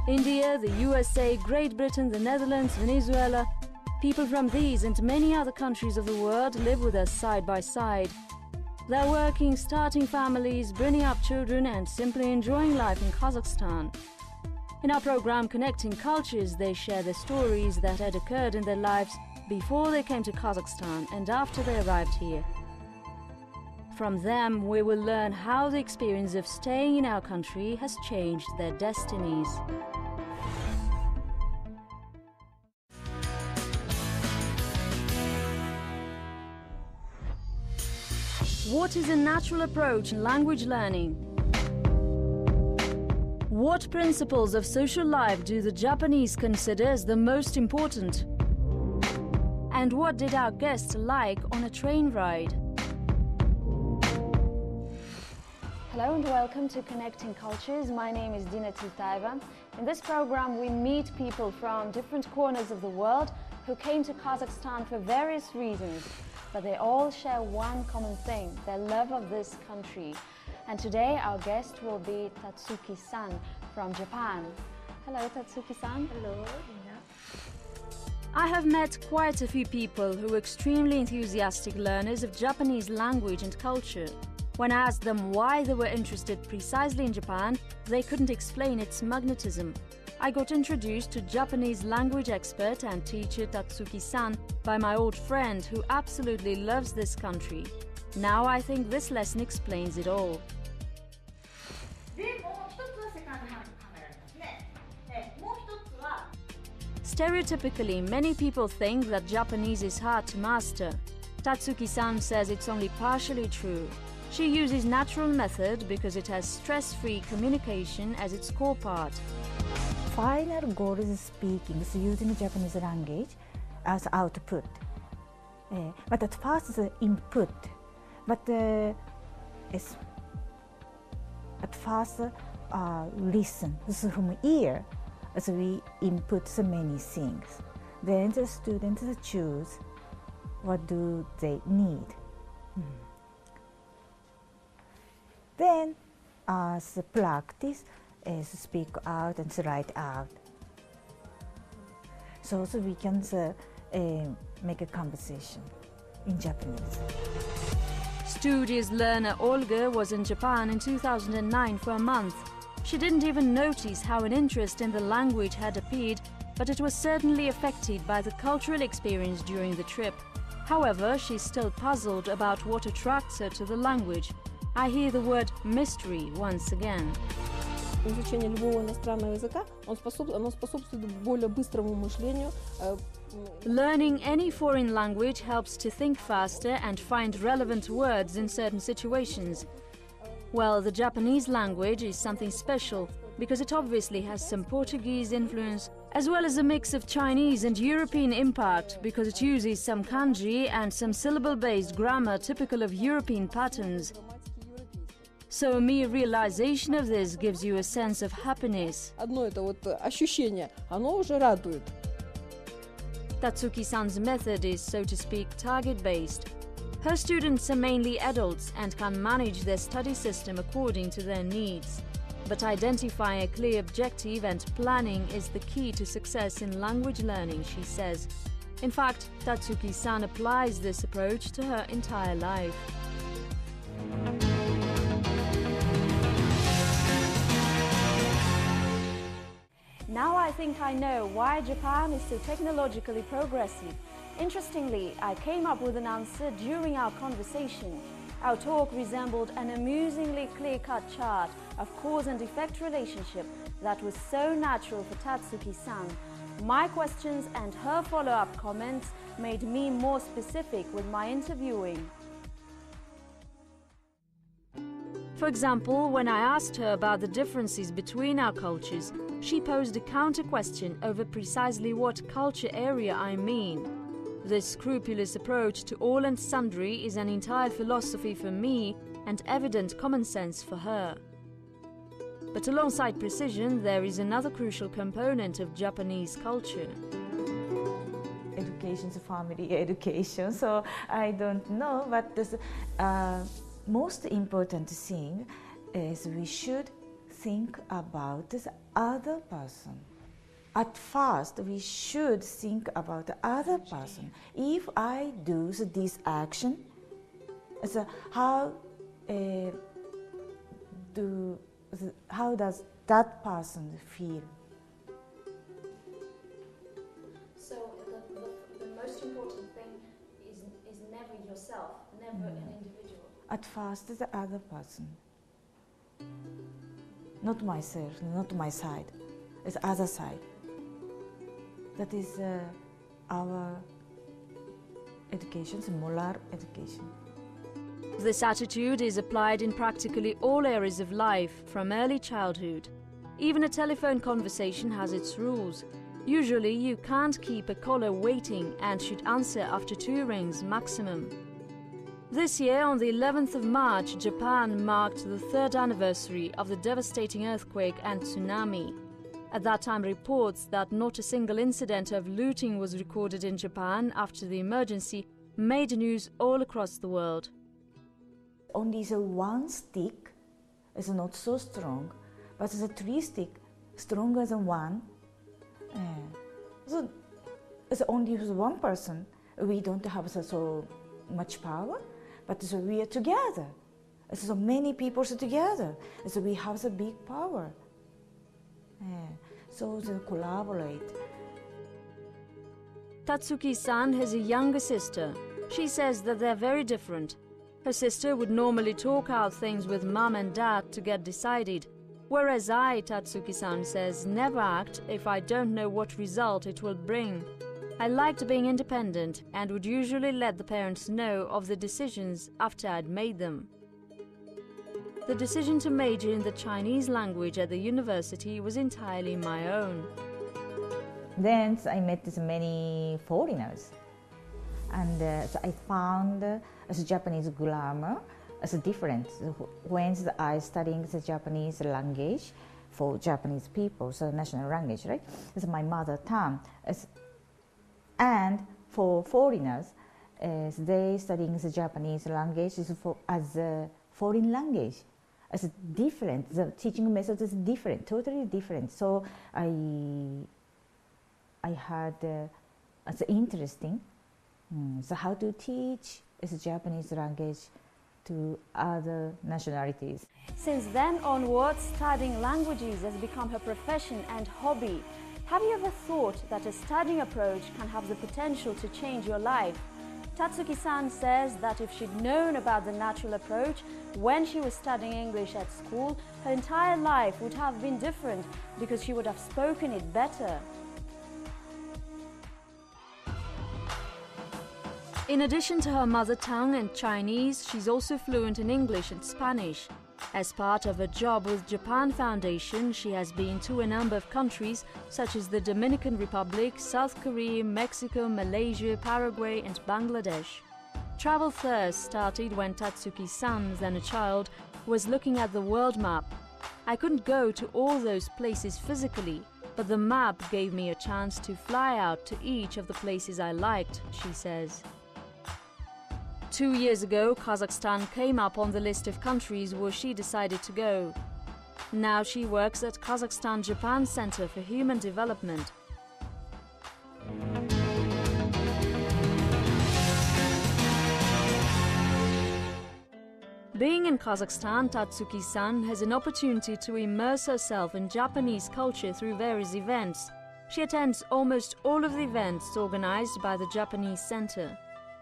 India, the USA, Great Britain, the Netherlands, Venezuela. People from these and many other countries of the world live with us side by side. They're working, starting families, bringing up children and simply enjoying life in Kazakhstan. In our program Connecting Cultures, they share the stories that had occurred in their lives before they came to Kazakhstan and after they arrived here. From them, we will learn how the experience of staying in our country has changed their destinies. What is a natural approach in language learning? What principles of social life do the Japanese consider as the most important? And what did our guests like on a train ride? Hello and welcome to Connecting Cultures. My name is Dina Tiltaeva. In this program we meet people from different corners of the world who came to Kazakhstan for various reasons. But they all share one common thing, their love of this country. And today our guest will be Tatsuki-san from Japan. Hello, Tatsuki-san. Hello, Ina. I have met quite a few people who are extremely enthusiastic learners of Japanese language and culture. When I asked them why they were interested precisely in Japan, they couldn't explain its magnetism. I got introduced to Japanese language expert and teacher Tatsuki-san by my old friend who absolutely loves this country. Now I think this lesson explains it all. Stereotypically, many people think that Japanese is hard to master. Tatsuki-san says it's only partially true. She uses natural method because it has stress-free communication as its core part. Final goal is speaking using Japanese language as output. But at first the input. But at first listen from ear as we input so many things. Then the students choose what do they need. Then as practice is speak out and write out. So we can make a conversation in Japanese. Studious learner Olga was in Japan in 2009 for a month. She didn't even notice how an interest in the language had appeared, but it was certainly affected by the cultural experience during the trip. However, she's still puzzled about what attracts her to the language. I hear the word mystery once again. Изучение любого иностранного языка, оно способствует более быстрому мышлению. Learning any foreign language helps to think faster and find relevant words in certain situations. Well, the Japanese language is something special because it obviously has some Portuguese influence, as well as a mix of Chinese and European impact because it uses some kanji and some syllable-based grammar typical of European patterns. So a mere realization of this gives you a sense of happiness. Одно это вот ощущение, оно уже радует. Tatsuki-san's method is, so to speak, target-based. Her students are mainly adults and can manage their study system according to their needs. But identifying a clear objective and planning is the key to success in language learning, she says. In fact, Tatsuki-san applies this approach to her entire life. Now I think I know why Japan is so technologically progressive. Interestingly, I came up with an answer during our conversation. Our talk resembled an amusingly clear-cut chart of cause and effect relationship that was so natural for Tatsuki-san. My questions and her follow-up comments made me more specific with my interviewing. For example, when I asked her about the differences between our cultures, she posed a counter-question over precisely what culture area I mean. This scrupulous approach to all and sundry is an entire philosophy for me and evident common sense for her. But alongside precision, there is another crucial component of Japanese culture. Education is family education, so I don't know, but the most important thing is we should think about the other person. At first, we should think about the other person. If I do this action, so how does that person feel? So the most important thing is never yourself, never an individual. At first, the other person. Not myself, not my side. It's other side. That is our education, moral education. This attitude is applied in practically all areas of life, from early childhood. Even a telephone conversation has its rules. Usually you can't keep a caller waiting and should answer after 2 rings maximum. This year, on the 11th of March, Japan marked the 3rd anniversary of the devastating earthquake and tsunami. At that time, reports that not a single incident of looting was recorded in Japan after the emergency made news all across the world. Only the one stick is not so strong, but the 3 stick stronger than one. So it's only with one person. We don't have so much power, but so we are together. So many people are together. So we have the big power. So they collaborate. Tatsuki-san has a younger sister. She says that they're very different. Her sister would normally talk out things with mom and dad to get decided, whereas I, Tatsuki-san says, never act if I don't know what result it will bring. I liked being independent and would usually let the parents know of the decisions after I'd made them. The decision to major in the Chinese language at the university was entirely my own. Then I met many foreigners, and so I found the Japanese grammar as different. When I studying the Japanese language for Japanese people, so national language, right? It's my mother tongue. And for foreigners, they studying the Japanese language as a foreign language. It's different. The teaching method is different, totally different. So I had it's interesting. So how to teach the Japanese language to other nationalities. Since then onwards, studying languages has become her profession and hobby. Have you ever thought that a studying approach can have the potential to change your life? Tatsuki-san says that if she'd known about the natural approach when she was studying English at school, her entire life would have been different because she would have spoken it better. In addition to her mother tongue and Chinese, she's also fluent in English and Spanish. As part of her job with Japan Foundation, she has been to a number of countries such as the Dominican Republic, South Korea, Mexico, Malaysia, Paraguay and Bangladesh. Travel thirst started when Tatsuki-san, then a child, was looking at the world map. I couldn't go to all those places physically, but the map gave me a chance to fly out to each of the places I liked, she says. 2 years ago, Kazakhstan came up on the list of countries where she decided to go. Now she works at Kazakhstan Japan Center for Human Development. Being in Kazakhstan, Tatsuki-san has an opportunity to immerse herself in Japanese culture through various events. She attends almost all of the events organized by the Japanese Center.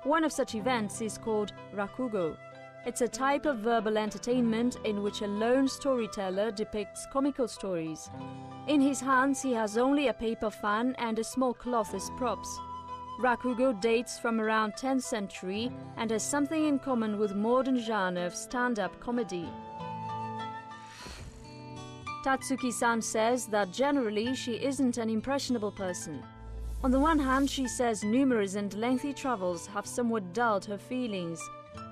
One of such events is called rakugo. It's a type of verbal entertainment in which a lone storyteller depicts comical stories. In his hands he has only a paper fan and a small cloth as props. Rakugo dates from around 10th century and has something in common with modern genre of stand-up comedy. Tatsuki-san says that generally she isn't an impressionable person. On the one hand, she says numerous and lengthy travels have somewhat dulled her feelings.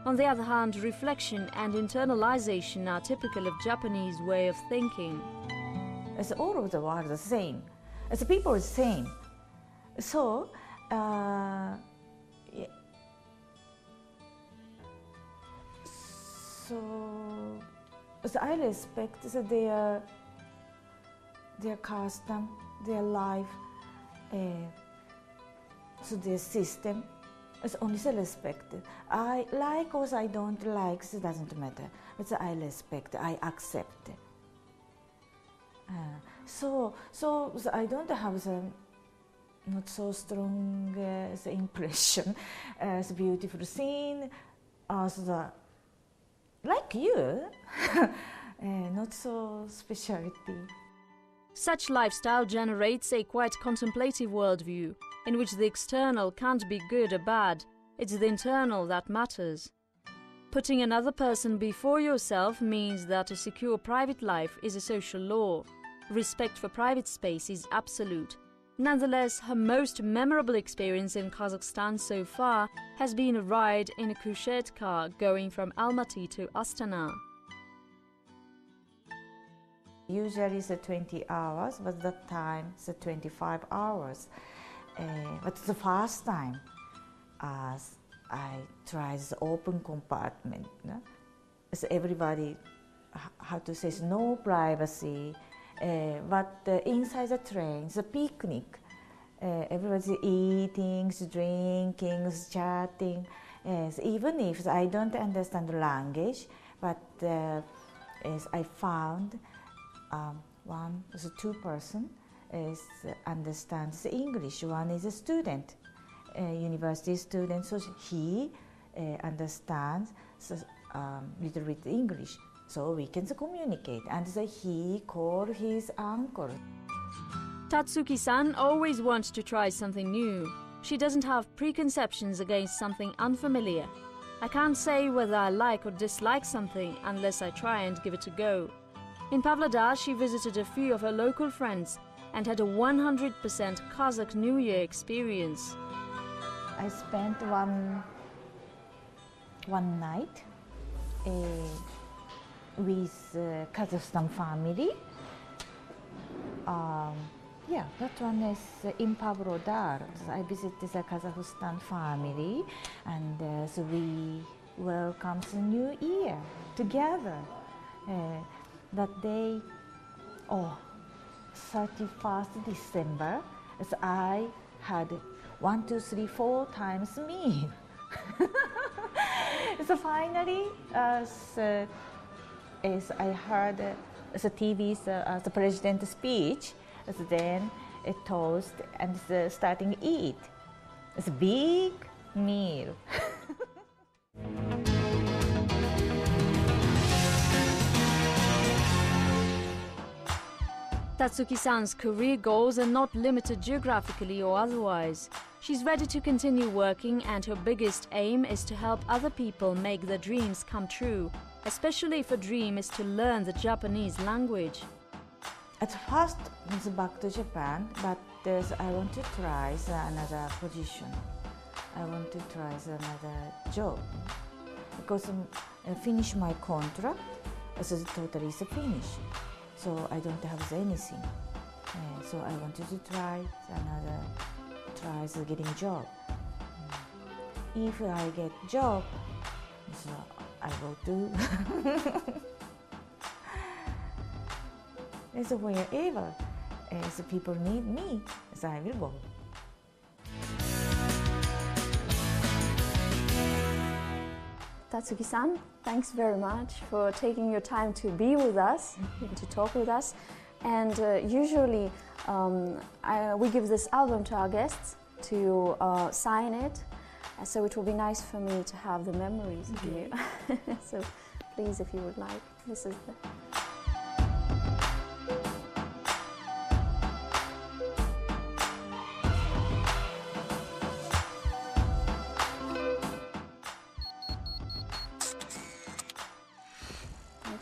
On the other hand, reflection and internalization are typical of Japanese way of thinking. It's all over the world the same. It's people the same. So, So I respect their custom, their life, so their system. It's only respect. I like or I don't like, it doesn't matter. But I respect, I accept. So I don't have the not so strong the impression as beautiful scene as the like you, not so speciality. Such lifestyle generates a quite contemplative worldview, in which the external can't be good or bad, it's the internal that matters. Putting another person before yourself means that a secure private life is a social law. Respect for private space is absolute. Nonetheless, her most memorable experience in Kazakhstan so far has been a ride in a crochet car going from Almaty to Astana. Usually it's 20 hours, but that time it's 25 hours. But the first time as I tried the open compartment, no? So everybody, how to say, no privacy, but inside the train, the picnic, everybody's eating, drinking, chatting. So even if I don't understand the language, but as I found one, so two person understands English. One is a student, university student, so he understands little bit English, so we can communicate. And he called his uncle. Tatsuki-san always wants to try something new. She doesn't have preconceptions against something unfamiliar. I can't say whether I like or dislike something unless I try and give it a go. In Pavlodar, she visited a few of her local friends and had a 100% Kazakh New Year experience. I spent one night with Kazakhstan family. Yeah, that one is in Pavlodar. I visited the Kazakhstan family, and so we welcomed the New Year together. That day, 31st December, as I had 1, 2, 3, 4 times meal. So finally, as I heard the TV's the president's speech, then a toast and starting to eat. It's a big meal. Tatsuki-san's career goals are not limited geographically or otherwise. She's ready to continue working, and her biggest aim is to help other people make their dreams come true, especially if a dream is to learn the Japanese language. At first, it's back to Japan, but I want to try another position. I want to try another job because I finish my contract, so it's totally finished. So I don't have anything. So I wanted to try getting job. If I get job, so I will do. So wherever so people need me, so I will go. Tatsuki-san, thanks very much for taking your time to be with us and to talk with us. And usually we give this album to our guests to sign it, so it will be nice for me to have the memories of you. So please, if you would like, this is the...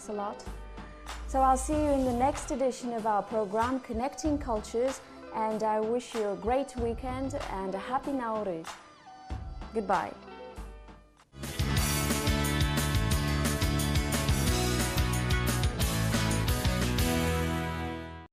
a lot. So I'll see you in the next edition of our program Connecting Cultures, and I wish you a great weekend and a happy Nowruz. Goodbye.